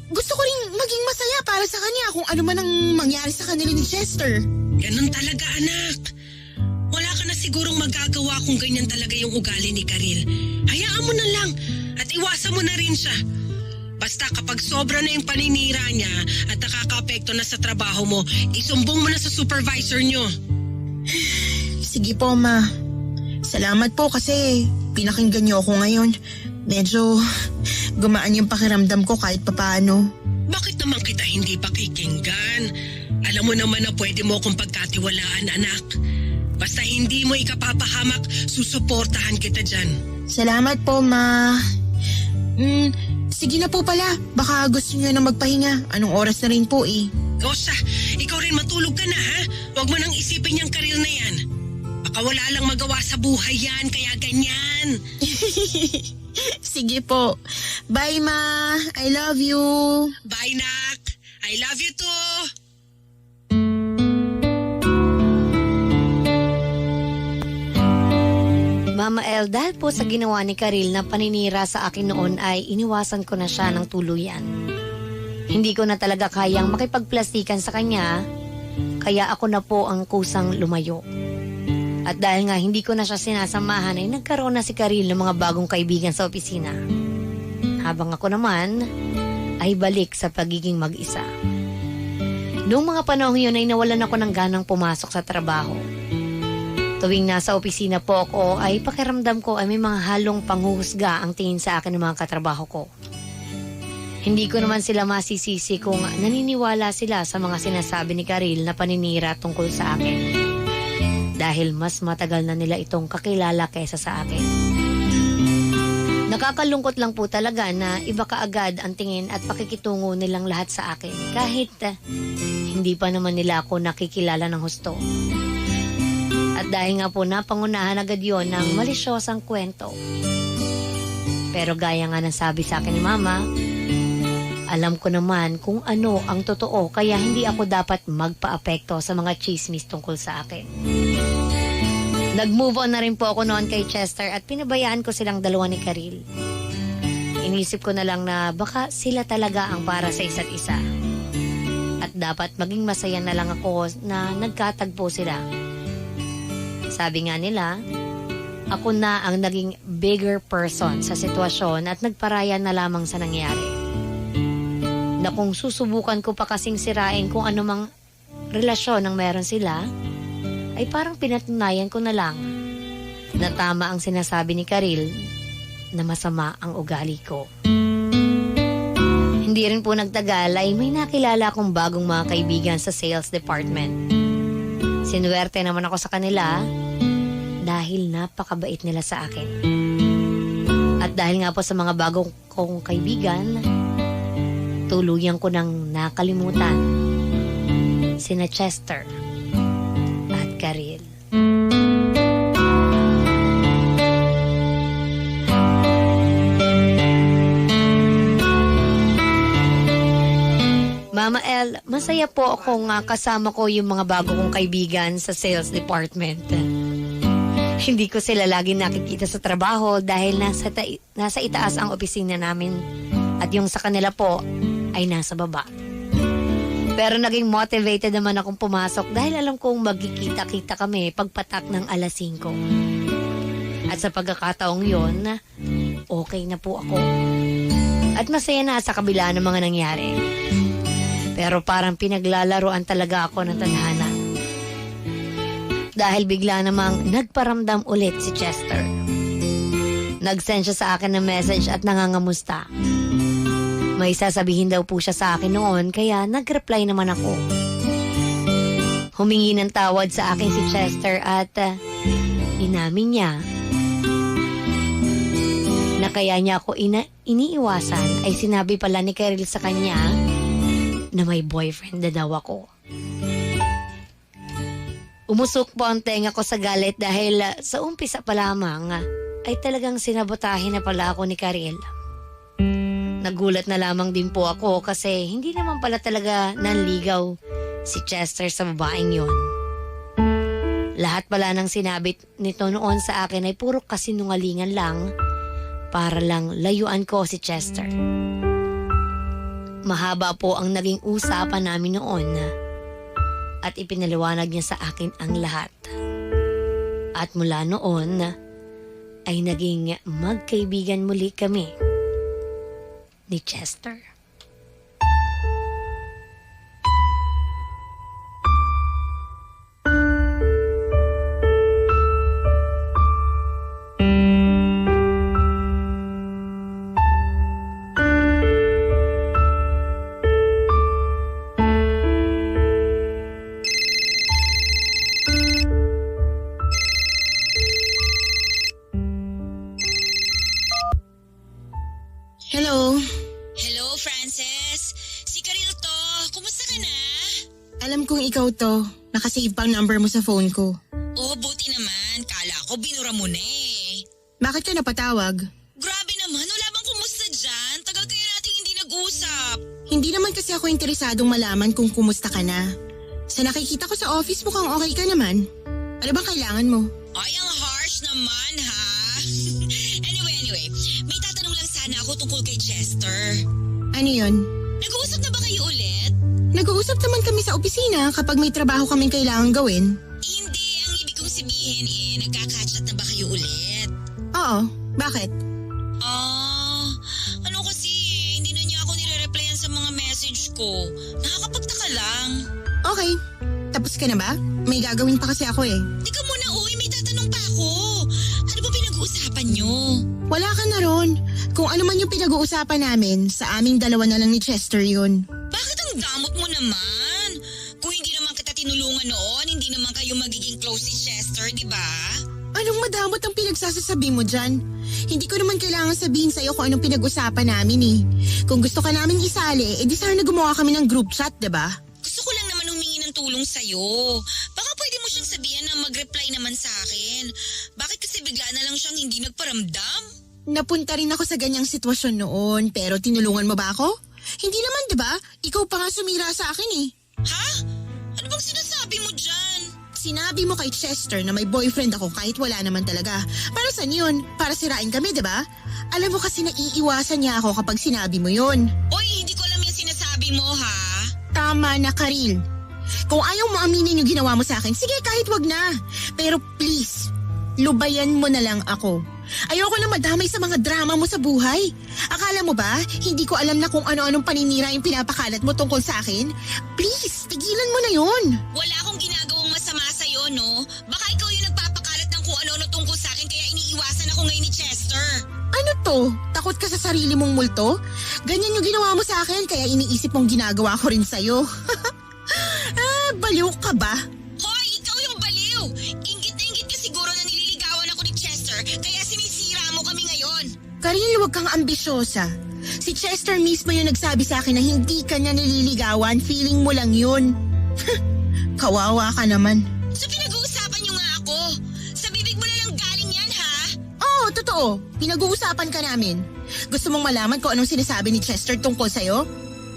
gusto ko rin maging masaya para sa kanya kung ano man ang mangyari sa kanila ni Chester. Ganun talaga, anak. Wala ka na sigurong magagawa kung ganyan talaga yung ugali ni Karil. Hayaan mo na lang at iwasan mo na rin siya. Basta kapag sobra na yung paninira niya at nakaka-apekto na sa trabaho mo, isumbong mo na sa supervisor niyo. Sige po, Ma. Salamat po kasi pinakinggan niyo ako ngayon. Medyo gumaan yung pakiramdam ko kahit papaano. Bakit naman kita hindi pakikinggan? Alam mo naman na pwede mo akong pagkatiwalaan, anak. Basta hindi mo ikapapahamak, susuportahan kita dyan. Salamat po, Ma. Sige na po pala. Baka gusto niyo na magpahinga. Anong oras na rin po eh. Rosa, ikaw rin matulog ka na, ha? Huwag mo nang isipin yung Karil na yan. Baka wala lang magawa sa buhay yan, kaya ganyan. Sige po. Bye, Ma. I love you. Bye, Nak. I love you too. Mama El, dahil po sa ginawa ni Karil na paninira sa akin noon ay iniwasan ko na siya ng tuluyan. Hindi ko na talaga kayang makipagplastikan sa kanya, kaya ako na po ang kusang lumayo. At dahil nga hindi ko na siya sinasamahan ay nagkaroon na si Karil ng mga bagong kaibigan sa opisina. Habang ako naman ay balik sa pagiging mag-isa. Noong mga panahon yun ay nawalan ako ng ganang pumasok sa trabaho. Tuwing nasa opisina po ako ay pakiramdam ko ay may mga halong panghuhusga ang tingin sa akin ng mga katrabaho ko. Hindi ko naman sila masisisi kung naniniwala sila sa mga sinasabi ni Karil na paninira tungkol sa akin. Dahil mas matagal na nila itong kakilala kaysa sa akin. Nakakalungkot lang po talaga na iba kaagad ang tingin at pakikitungo nilang lahat sa akin. Kahit hindi pa naman nila ako nakikilala ng husto. At dahil nga po napangunahan agad yon ng malisyosang kwento. Pero gaya nga ng sabi sa akin ni Mama, alam ko naman kung ano ang totoo kaya hindi ako dapat magpa-apekto sa mga chismis tungkol sa akin. Nag-move on na rin po ako noon kay Chester at pinabayaan ko silang dalawa ni Karil. Inisip ko na lang na baka sila talaga ang para sa isa't isa. At dapat maging masaya na lang ako na nagkatagpo sila. Sabi nga nila, ako na ang naging bigger person sa sitwasyon at nagparaya na lamang sa nangyari. Na kung susubukan ko pa kasing sirain kung anumang relasyon ang meron sila, ay parang pinatunayan ko na lang na tama ang sinasabi ni Karil na masama ang ugali ko. Hindi rin po nagtagal ay may nakilala akong bagong mga kaibigan sa sales department. Sinuwerte naman ako sa kanila dahil napakabait nila sa akin. At dahil nga po sa mga bagong kong kaibigan, tuluyan ko nang nakalimutan sina Chester at Karil. Mama El, masaya po akong kasama ko yung mga bago kong kaibigan sa sales department. Hindi ko sila lagi nakikita sa trabaho dahil nasa itaas ang opisina namin at yung sa kanila po ay nasa baba. Pero naging motivated naman akong pumasok dahil alam kong magkikita-kita kami pagpatak ng 5:00. At sa pagkakataong yon, okay na po ako. At masaya na sa kabila ng mga nangyari. Pero parang pinaglalaroan talaga ako ng tadhana. Dahil bigla namang nagparamdam ulit si Chester. Nag-send siya sa akin ng message at nangangamusta. May sasabihin daw po siya sa akin noon kaya nag-reply naman ako. Humingi ng tawad sa akin si Chester at inamin niya na kaya niya ako iniiwasan ay sinabi pala ni Karil sa kanya na may boyfriend na daw ako. Umusok po ang tenga ko sa galit dahil sa umpisa pa lamang ay talagang sinabotahin na pala ako ni Karil. Nagulat na lamang din po ako kasi hindi naman pala talaga nanligaw si Chester sa babaeng yon. Lahat pala ng sinabi nito noon sa akin ay puro kasinungalingan lang para lang layuan ko si Chester. Mahaba po ang naging usapan namin noon at ipinaliwanag niya sa akin ang lahat. At mula noon ay naging magkaibigan muli kami ni Chester. Hello? Hello, Frances. Si Karil to. Kumusta ka na? Alam kong ikaw to. Nakasave pa ang number mo sa phone ko. Oh, buti naman. Kala ko binura mo na eh. Bakit ka napatawag? Grabe naman. Wala bang kumusta dyan? Tagal kaya natin hindi nag-usap. Hindi naman kasi ako interesadong malaman kung kumusta ka na. Sa nakikita ko sa office mukhang okay ka naman. Ano bang kailangan mo? Ay, ang harsh naman, ha? Anyway. May tatanong lang sana ako tungkol kay Chester. Ano yun? Nag-uusap na ba kayo ulit? Nag-uusap naman kami sa opisina kapag may trabaho kaming kailangan gawin. Hindi. Ang ibig kong sabihin nagkakachat na ba kayo ulit? Oo. Bakit? Ano kasi, hindi na niya ako nire-replyan sa mga message ko. Nakakapagtaka lang. Okay. Tapos ka na ba? May gagawin pa kasi ako eh. Teka muna, may tatanong pa ako. Ano ba pinag-uusapan niyo? Wala ka na ron. Kung ano man yung pinag-uusapan namin, sa aming dalawa na lang ni Chester yun. Bakit ang damot mo naman? Kung hindi naman kita tinulungan noon, hindi naman kayo magiging close si Chester, di ba? Anong madamot ang pinagsasasabi mo dyan? Hindi ko naman kailangan sabihin sa'yo kung anong pinag-usapan namin eh. Kung gusto ka namin isali, edi sana gumawa kami ng group chat, diba? Gusto ko lang naman humingi ng tulong sa'yo. Baka pwede mo siyang sabihan na mag-reply naman sa akin. Bakit kasi bigla na lang siyang hindi nagparamdam? Napunta rin ako sa ganyang sitwasyon noon, pero tinulungan mo ba ako? Hindi naman, diba? Ikaw pa nga sumira sa akin eh. Ha? Ano bang sinasabi mo dyan? Sinabi mo kay Chester na may boyfriend ako kahit wala naman talaga. Para saan yun? Para sirain kami, diba? Alam mo kasi naiiwasan niya ako kapag sinabi mo yun. Oy, hindi ko alam yung sinasabi mo, ha? Tama na, Karil. Kung ayaw mo aminin yung ginawa mo sa akin, sige kahit wag na. Pero please, lubayan mo na lang ako. Ayoko na madamay sa mga drama mo sa buhay. Akala mo ba, hindi ko alam na kung ano-anong paninira yung pinapakalat mo tungkol sa akin? Please, tigilan mo na yun. Wala akong ginagawang masama sa'yo, no? Baka ikaw yung nagpapakalat ng kung ano-ano tungkol sa akin kaya iniiwasan ako ngayon ni Chester. Ano to? Takot ka sa sarili mong multo? Ganyan yung ginawa mo sa akin kaya iniisip mong ginagawa ko rin sa'yo. Baliw ka ba? Hoy, ikaw yung baliw! Ingit na ingit ka siguro na nililigawan ako ni Chester kaya sinisira mo kami ngayon. Karil, huwag kang ambisyosa. Si Chester mismo yung nagsabi sa akin na hindi ka niya nililigawan, feeling mo lang yun. Kawawa ka naman. So pinag-uusapan niyo nga ako. Sa bibig mo na lang galing yan, ha? Oo, totoo. Pinag-uusapan ka namin. Gusto mong malaman kung anong sinasabi ni Chester tungkol sa'yo?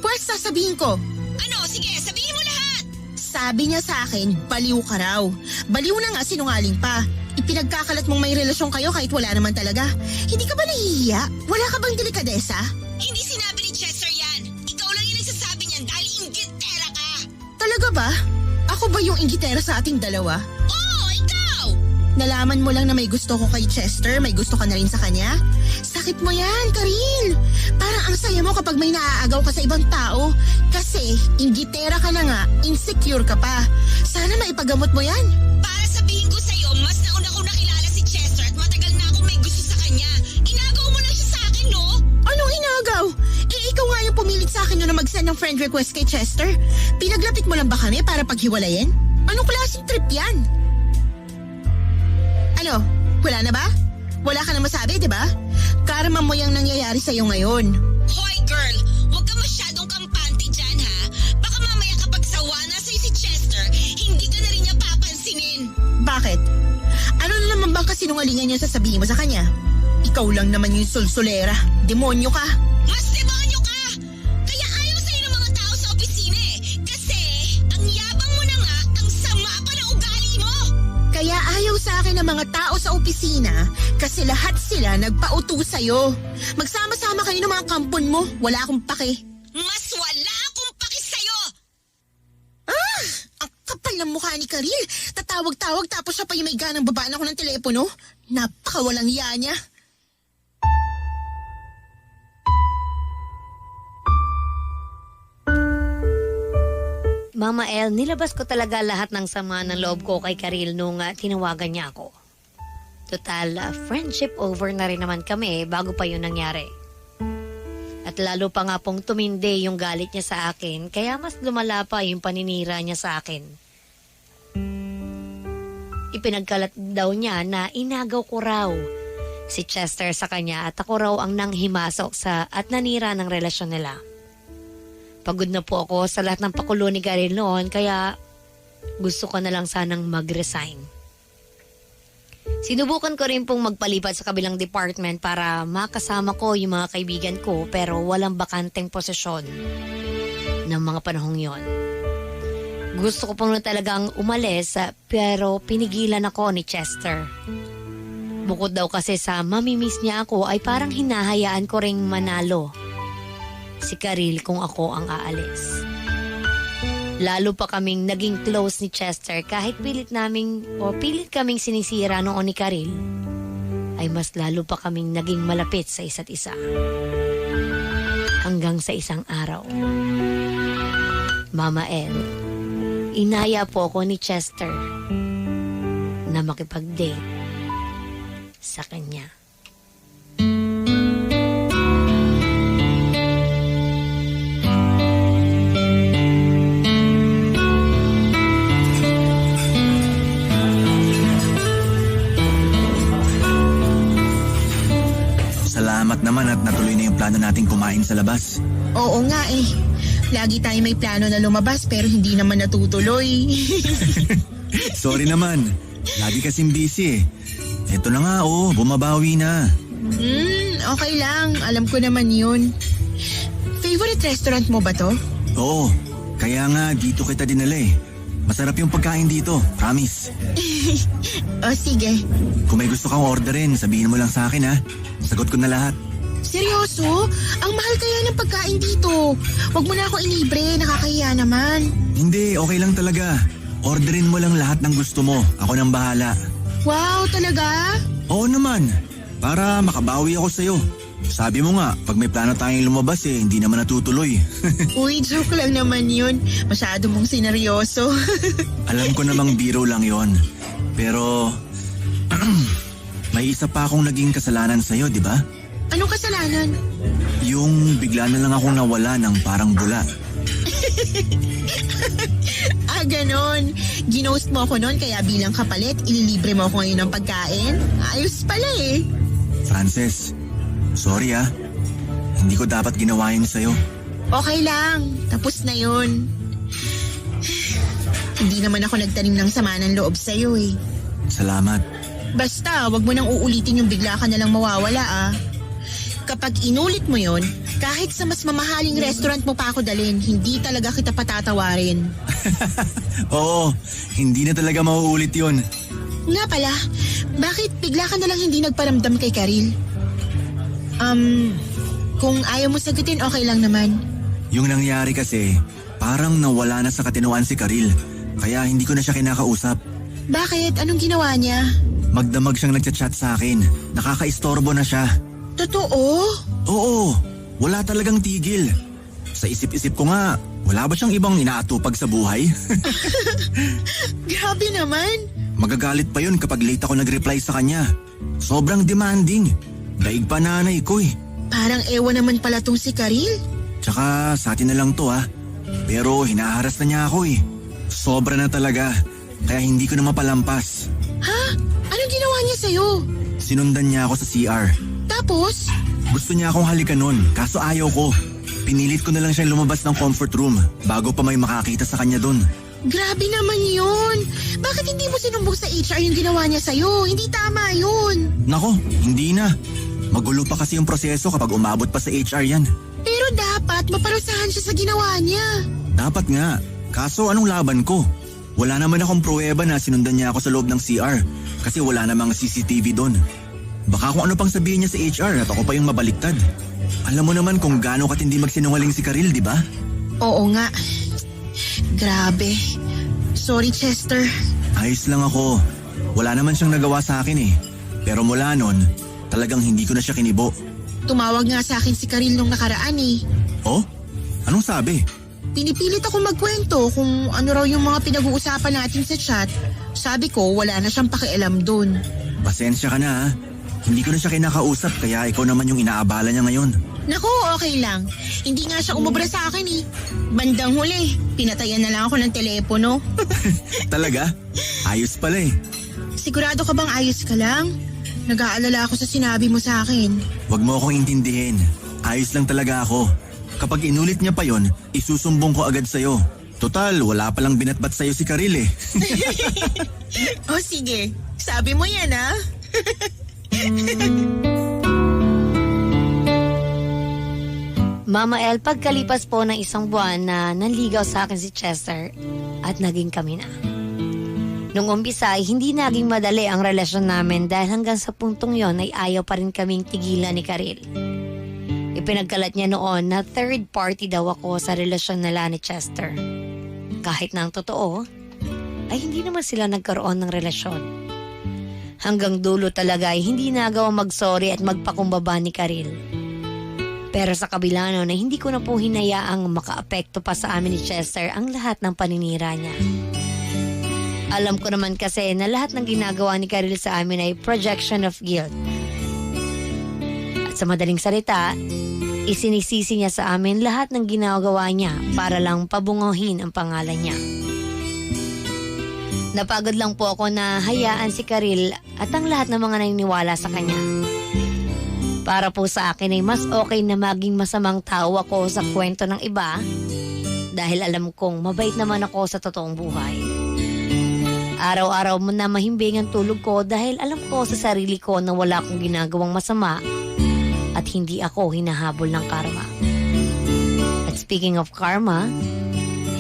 Pues sasabihin ko. Ano? Sige, sabihin mo lahat! Sabi niya sa akin, baliw ka raw. Baliw na nga, sinungaling pa. Ipinagkakalat mong may relasyon kayo kahit wala naman talaga. Hindi ka ba nahihiya? Wala ka bang delikadesa? Hindi sinabi ni Chester yan. Ikaw lang yung nagsasabi niyan dahil inggitera ka. Talaga ba? Ako ba yung inggitera sa ating dalawa? Oo, ikaw! Nalaman mo lang na may gusto ko kay Chester, may gusto ka na rin sa kanya? Sakit mo yan, Karil. Parang ang saya mo kapag may naaagaw ka sa ibang tao. Kasi, inggitera ka na nga, insecure ka pa. Sana maipagamot mo yan. Para sabihin ko sa'yo, mas nauna ko nakilala si Chester at matagal na akong may gusto sa kanya. Inagaw mo lang siya sa akin, no? Anong inagaw? Ikaw nga yung pumilit sa akin na mag-send ng friend request kay Chester. Pinaglapit mo lang ba kami para paghiwalayin? Anong klaseng trip yan? Ano? Wala na ba? Wala ka na masabi, di ba? Karma mo yung nangyayari sa'yo ngayon. Hoy, girl! Huwag ka masyadong kampante dyan, ha? Baka mamaya kapag sawa na sa'yo si Chester, hindi ka na rin niya papansinin. Bakit? Ano na naman bang kasinungalingan yung sasabihin mo sa kanya? Ikaw lang naman yung sulsulera. Demonyo ka. Mas demonyo ka! Kaya ayaw sa'yo ng mga tao sa opisina eh. Kasi, ang yabang mo na nga, ang sama pa ng ugali mo! akin ang mga tao sa opisina kasi lahat sila nagpauto sa'yo. Magsama-sama kayo ng mga kampon mo. Wala akong pake. Mas wala akong paki sa'yo! Ang kapal ng mukha ni Karil. Tatawag-tawag tapos siya pa yung may ganang babaan ako ng telepono. Napakawalang iya niya. Mama El, nilabas ko talaga lahat ng sama ng loob ko kay Karil nung tinawagan niya ako. Total, friendship over na rin naman kami bago pa yun nangyari. At lalo pa nga pong tumindi yung galit niya sa akin, kaya mas lumala pa yung paninira niya sa akin. Ipinagkalat daw niya na inagaw ko raw si Chester sa kanya at ako raw ang nanghimasok at nanira ng relasyon nila. Pagod na po ako sa lahat ng pakulo ni Karil noon, kaya gusto ko na lang sanang mag-resign. Sinubukan ko rin pong magpalipat sa kabilang department para makasama ko yung mga kaibigan ko, pero walang bakanteng posisyon ng mga panahong yon. Gusto ko pong talagang umalis, pero pinigilan ako ni Chester. Bukod daw kasi sa mamimiss niya ako, ay parang hinahayaan ko ring manalo si Karil kung ako ang aalis. Lalo pa kaming naging close ni Chester kahit pilit kaming sinisira noon ni Karil, ay mas lalo pa kaming naging malapit sa isa't isa. Hanggang sa isang araw, Mama El, inaya po ako ni Chester na makipag-date sa kanya. Salamat naman at natuloy na yung plano nating kumain sa labas. Oo nga eh. Lagi tayo may plano na lumabas pero hindi naman natutuloy. Sorry naman. Lagi kasing busy eh. Eto na nga bumabawi na. Okay lang. Alam ko naman yun. Favorite restaurant mo ba to? Oo, kaya nga dito kita dinala eh. Masarap yung pagkain dito, promise. O sige. Kung may gusto kang orderin, sabihin mo lang sa akin ha. Sagot ko na lahat. Seryoso? Ang mahal kaya ng pagkain dito. Huwag mo na ako ilibre, nakakahiya naman. Hindi, okay lang talaga. Orderin mo lang lahat ng gusto mo. Ako nang bahala. Wow, talaga? Oo naman. Para makabawi ako sa'yo. Sabi mo nga, pag may plano tayong lumabas hindi naman natutuloy. Uy, joke lang naman yun. Masyado mong sineryoso. Alam ko namang biro lang yon. Pero, may isa pa akong naging kasalanan sa'yo, di ba? Anong kasalanan? Yung bigla na lang akong nawala ng parang bula. Ganon. Ginost mo ako noon kaya bilang kapalit, ililibre mo ako ngayon ng pagkain? Ayos pala eh. Frances, sorry Hindi ko dapat ginawa yun sa'yo. Okay lang. Tapos na yun. Hindi naman ako nagtanim ng sama ng loob sa'yo eh. Salamat. Basta, wag mo nang uulitin yung bigla ka nalang mawawala Kapag inulit mo yon, kahit sa mas mamahaling restaurant mo pa ako dalhin, hindi talaga kita patatawarin. Oo, hindi na talaga mauulit yun. Nga pala, bakit bigla ka nalang hindi nagparamdam kay Karil? Kung ayaw mo sagutin, okay lang naman. Yung nangyari kasi, parang nawala na sa katinoan si Karil. Kaya hindi ko na siya kinakausap. Bakit? Anong ginawa niya? Magdamag siyang nagchat-chat sa akin. Nakakaistorbo na siya. Totoo? Oo, wala talagang tigil. Sa isip-isip ko nga, wala ba siyang ibang inaatupag sa buhay? Grabe naman. Magagalit pa yun kapag late ako nag-reply sa kanya. Sobrang demanding. Daig pa nanay ko eh. Parang ewan naman pala tong si Karil. Tsaka sa atin na lang to Pero hinaharas na niya ako eh. Sobra na talaga. Kaya hindi ko na mapalampas. Ha? Anong ginawa niya sa'yo? Sinundan niya ako sa CR. Tapos? Gusto niya akong halikan nun, kaso ayaw ko. Pinilit ko na lang siyang lumabas ng comfort room bago pa may makakita sa kanya dun. Grabe naman yun. Bakit hindi mo sinumbong sa HR yung ginawa niya sa'yo? Hindi tama yun. Nako, hindi na. Magulo pa kasi yung proseso kapag umabot pa sa HR yan. Pero dapat maparusahan siya sa ginawa niya. Dapat nga. Kaso anong laban ko? Wala naman akong pruweba na sinundan niya ako sa loob ng CR kasi wala namang CCTV doon. Baka kung ano pang sabihin niya sa HR at ako pa yung mabaliktad. Alam mo naman kung gaano katindi magsinungaling si Karil, di ba? Oo nga. Grabe. Sorry, Chester. Ayos lang ako. Wala naman siyang nagawa sa akin eh. Pero mula nun, talagang hindi ko na siya kinibo. Tumawag nga sa akin si Karil nung nakaraan eh. Oh? Anong sabi? Pinipilit ako magkwento kung ano raw yung mga pinag-uusapan natin sa chat. Sabi ko, wala na siyang pakialam dun. Pasensya ka na ha. Hindi ko na siya kinakausap kaya ikaw naman yung inaabala niya ngayon. Naku, okay lang. Hindi nga siya umubra sa akin eh. Bandang huli, pinatayan na lang ako ng telepono. Talaga? Ayos pala eh. Sigurado ka bang ayos ka lang? Nag-aalala ako sa sinabi mo sa akin. Huwag mo akong intindihin. Ayos lang talaga ako. Kapag inulit niya pa yon, isusumbong ko agad sa'yo. Total, wala palang binatbat sa'yo si Karil eh. O sige, sabi mo yan ah. Mama El, pagkalipas po ng isang buwan na nanligaw sa akin si Chester at naging kami na. Nung umpisa ay hindi naging madali ang relasyon namin dahil hanggang sa puntong yon ay ayaw pa rin kaming tigilan ni Karil. Ipinagkalat niya noon na third party daw ako sa relasyon nila ni Chester. Kahit na ang totoo, ay hindi naman sila nagkaroon ng relasyon. Hanggang dulo talaga ay hindi nagawa mag-sorry at magpakumbaba ni Karil. Pero sa kabila nun ay hindi ko na po hinayaang makaapekto pa sa amin ni Chester ang lahat ng paninira niya. Alam ko naman kasi na lahat ng ginagawa ni Karil sa amin ay projection of guilt. At sa madaling salita, isinisisi niya sa amin lahat ng ginagawa niya para lang pabunguhin ang pangalan niya. Napagod lang po ako na hayaan si Karil at ang lahat ng mga naniniwala sa kanya. Para po sa akin ay mas okay na maging masamang tao ako sa kwento ng iba dahil alam kong mabait naman ako sa totoong buhay. Araw-araw mo na mahimbing ang tulog ko dahil alam ko sa sarili ko na wala akong ginagawang masama at hindi ako hinahabol ng karma. At speaking of karma,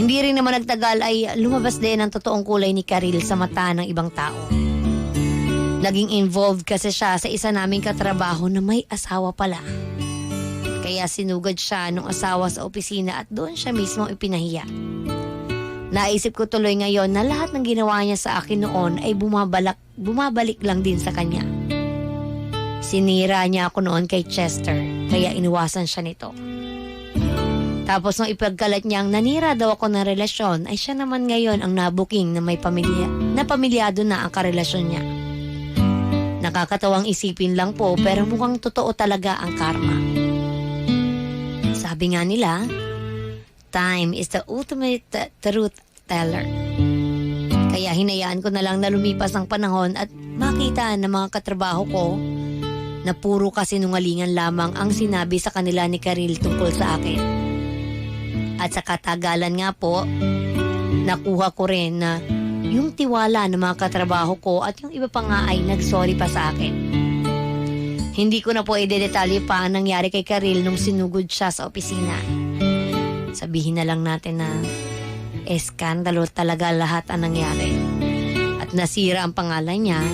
hindi rin naman nagtagal ay lumabas din ang totoong kulay ni Karil sa mata ng ibang tao. Naging involved kasi siya sa isa naming katrabaho na may asawa pala. Kaya sinugad siya nung asawa sa opisina at doon siya mismo ipinahiya. Naisip ko tuloy ngayon na lahat ng ginawa niya sa akin noon ay bumabalik lang din sa kanya. Sinira niya ako noon kay Chester kaya iniwasan siya nito. Tapos nung ipagkalat niyang nanira daw ako ng relasyon ay siya naman ngayon ang nabuking na may pamilyado na ang karelasyon niya. Nakakatawang isipin lang po pero mukhang totoo talaga ang karma. Sabi nga nila, time is the ultimate truth teller. Kaya hinayaan ko na lang na lumipas ang panahon at makita ng mga katrabaho ko na puro kasinungalingan lamang ang sinabi sa kanila ni Karil tungkol sa akin. At sa katagalan nga po, nakuha ko rin na yung tiwala ng mga katrabaho ko at yung iba pa nga ay nagsorry pa sa akin. Hindi ko na po idedetalye pa ang nangyari kay Karil nung sinugod siya sa opisina. Sabihin na lang natin na eskandalo talaga lahat ang nangyari. At nasira ang pangalan niya,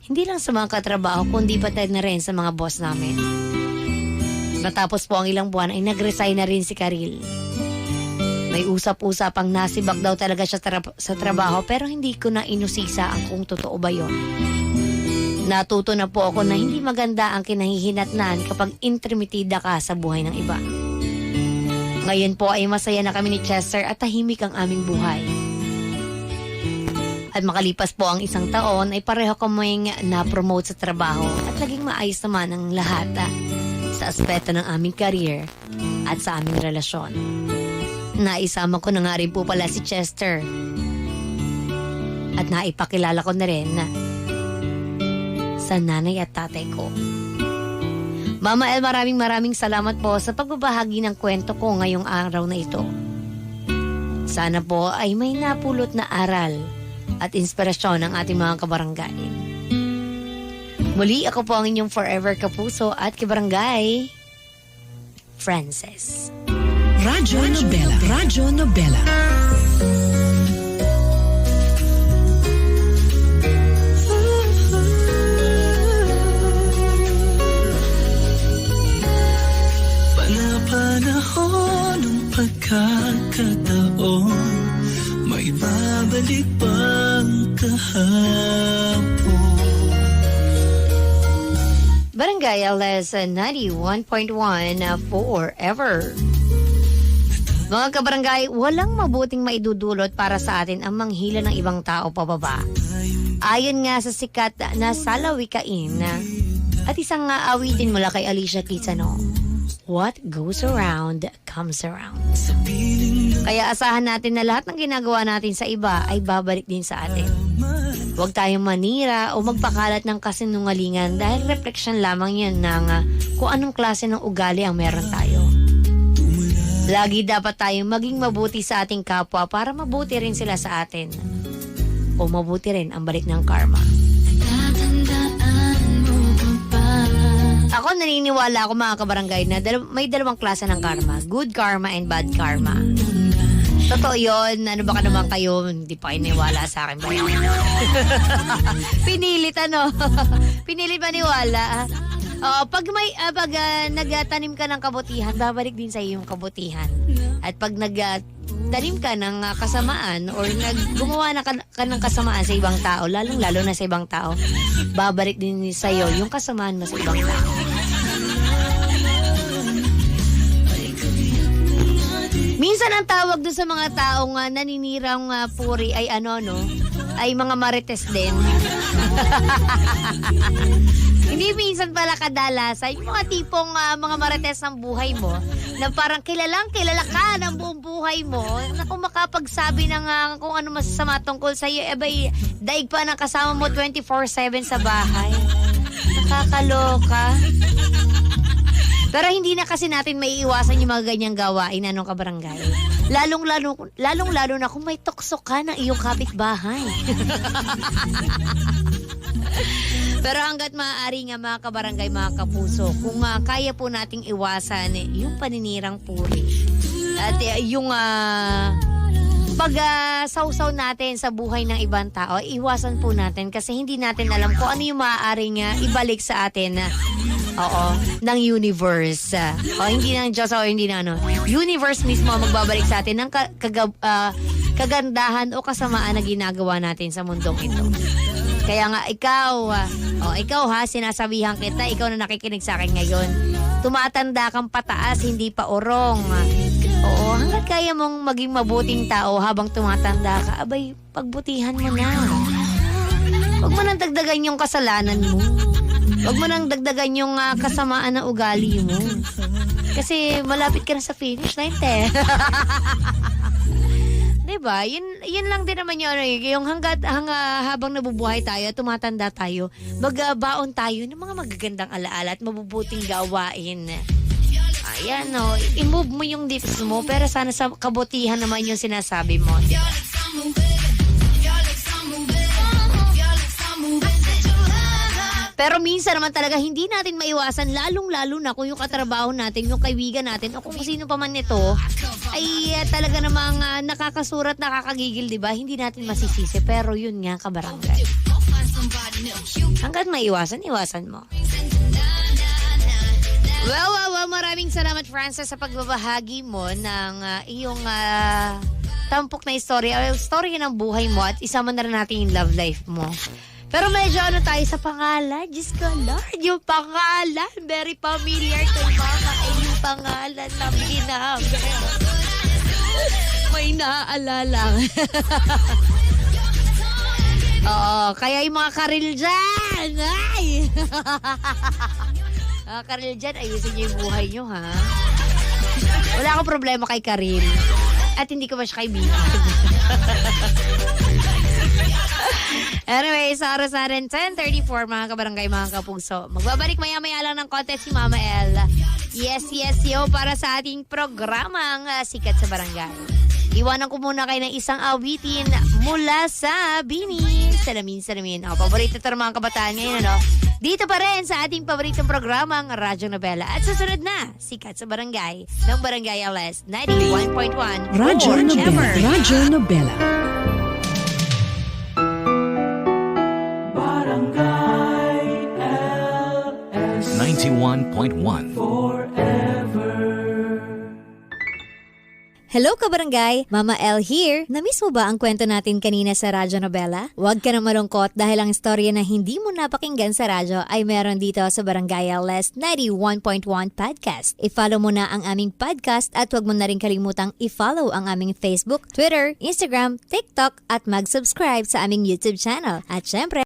hindi lang sa mga katrabaho kundi pati na rin sa mga boss namin. Matapos po ang ilang buwan ay nag-resign na rin si Karil. May usap-usapang nasibak daw talaga siya sa trabaho pero hindi ko na inusisa ang kung totoo ba yon. Natuto na po ako na hindi maganda ang kinahihinatnan kapag intermitida ka sa buhay ng iba. Ngayon po ay masaya na kami ni Chester at tahimik ang aming buhay. At makalipas po ang isang taon ay pareho kaming na-promote sa trabaho at naging maayos naman ang lahat sa aspeto ng aming career at sa aming relasyon. Naisama ko na nga rin po pala si Chester. At naipakilala ko na rin sa nanay at tatay ko. Mama El, maraming salamat po sa pagbabahagi ng kwento ko ngayong araw na ito. Sana po ay may napulot na aral at inspirasyon ng ating mga kabarangay. Muli ako po ang inyong forever kapuso at kabarangay, Frances. Radyo Nobela. Radyo Nobela. panahon ng pagkakataon, may babalik bang kahapon? Barangay LS 91.1 forever. Mga kabarangay, walang mabuting maidudulot para sa atin ang manghila ng ibang tao pababa. Ayon nga sa sikat na salawikain at isang awitin mula kay Alicia Keys, what goes around comes around. Kaya asahan natin na lahat ng ginagawa natin sa iba ay babalik din sa atin. Huwag tayong manira o magpakalat ng kasinungalingan dahil refleksyon lamang yan ng kung anong klase ng ugali ang meron tayo. Lagi dapat tayong maging mabuti sa ating kapwa para mabuti rin sila sa atin. O mabuti rin ang balik ng karma. Ako naniniwala ako mga kabarangay na may dalawang klase ng karma. Good karma and bad karma. Totoo yun. Ano baka naman kayo, hindi pa iniwala sa akin ba yun? Pinilit Pinilit maniwala. Pag nagtanim ka ng kabutihan, babalik din sa iyo yung kabutihan. At pag nagtanim ka ng kasamaan or gumawa ka ng kasamaan sa ibang tao, lalong-lalo na sa ibang tao, babalik din sa iyo yung kasamaan mo sa ibang tao. Minsan ang tawag doon sa mga taong naninirang puri ay ay mga marites din. Hindi minsan pala kadalasan yung mga tipong mga marites ng buhay mo na parang kilala ka ng buong buhay mo na kung makapagsabi ng kung ano masasama tungkol sa iyo, daig pa ng kasama mo 24/7 sa bahay. Nakakaloka. Pero hindi na kasi natin maiiwasan yung mga ganyang gawain, kabarangay. Lalong-lalo na kung may tukso ka ng iyong kapitbahay. Pero hanggat maaari nga mga kabarangay, mga kapuso, kung kaya po nating iwasan yung paninirang puri at yung pag-sausaw natin sa buhay ng ibang tao, iwasan po natin kasi hindi natin alam kung ano yung maaaring ibalik sa atin ng universe. Hindi ng Diyos o hindi na universe mismo magbabalik sa atin ng kagandahan o kasamaan na ginagawa natin sa mundong ito. Kaya nga ikaw sinasabihan kita, ikaw na nakikinig sa akin ngayon, tumatanda kang pataas, hindi pa orong. Oo, hanggat kaya mong maging mabuting tao habang tumatanda ka, pagbutihan mo na. Huwag mo nang dagdagan yung kasalanan mo. Huwag mo nang dagdagan yung kasamaan na ugali mo. Kasi malapit ka na sa finish line, te. Diba? Yun lang din naman yung habang nabubuhay tayo, tumatanda tayo, magbaon tayo ng mga magagandang alaala at mabubuting gawain. Ayan, i-move mo yung lips mo, pero sana sa kabutihan naman yung sinasabi mo. Diba? Pero minsan naman talaga hindi natin maiwasan, lalong-lalo na kung yung katrabaho natin, yung kaibigan natin, o kung sino pa man nito, ay talaga namang nakakasurat, nakakagigil, diba? Hindi natin masisisi, pero yun nga, kabarangay. Hanggat maiwasan, iwasan mo. Well, maraming salamat, Frances, sa pagbabahagi mo ng iyong tampok na istorya, o istorya ng buhay mo, at isama na rin natin yung love life mo. Pero medyo tayo sa pangalan. Diyos ko, Lord, yung pangalan. Very familiar kay Mama. Yung pangalan na ginamit. May naaalala. Oo, kaya yung mga karil dyan. Ay! Karil dyan, ayusin niyo yung buhay niyo, ha? Wala akong problema kay Karil. At hindi ko ba siya kaibigan. Anyway, sa oras na rin, 10:34, mga kabarangay, mga kapuso. Magbabalik maya-maya lang ng konti si Mama El. Yes, yo, para sa ating programang Sikat sa Barangay. Iwanan ko muna kayo ng isang awitin mula sa Bini. Salamin. Paborito ito ng mga kabataan ngayon, Dito pa rin sa ating paboritong programang Radyo Nobela. At susunod na, Sikat sa Barangay ng Barangay LS 91.1. Radyo Nobela. Radyo Nobela. 91.1 Forever. Hello kabarangay! Mama L here. Namiss mo ba ang kwento natin kanina sa Radyo Nobela? Huwag ka na malungkot dahil ang istorya na hindi mo napakinggan sa radyo ay meron dito sa Barangay LS 91.1 Podcast. I-follow mo na ang aming podcast at huwag mo na rin kalimutang i-follow ang aming Facebook, Twitter, Instagram, TikTok at mag-subscribe sa aming YouTube channel. At syempre,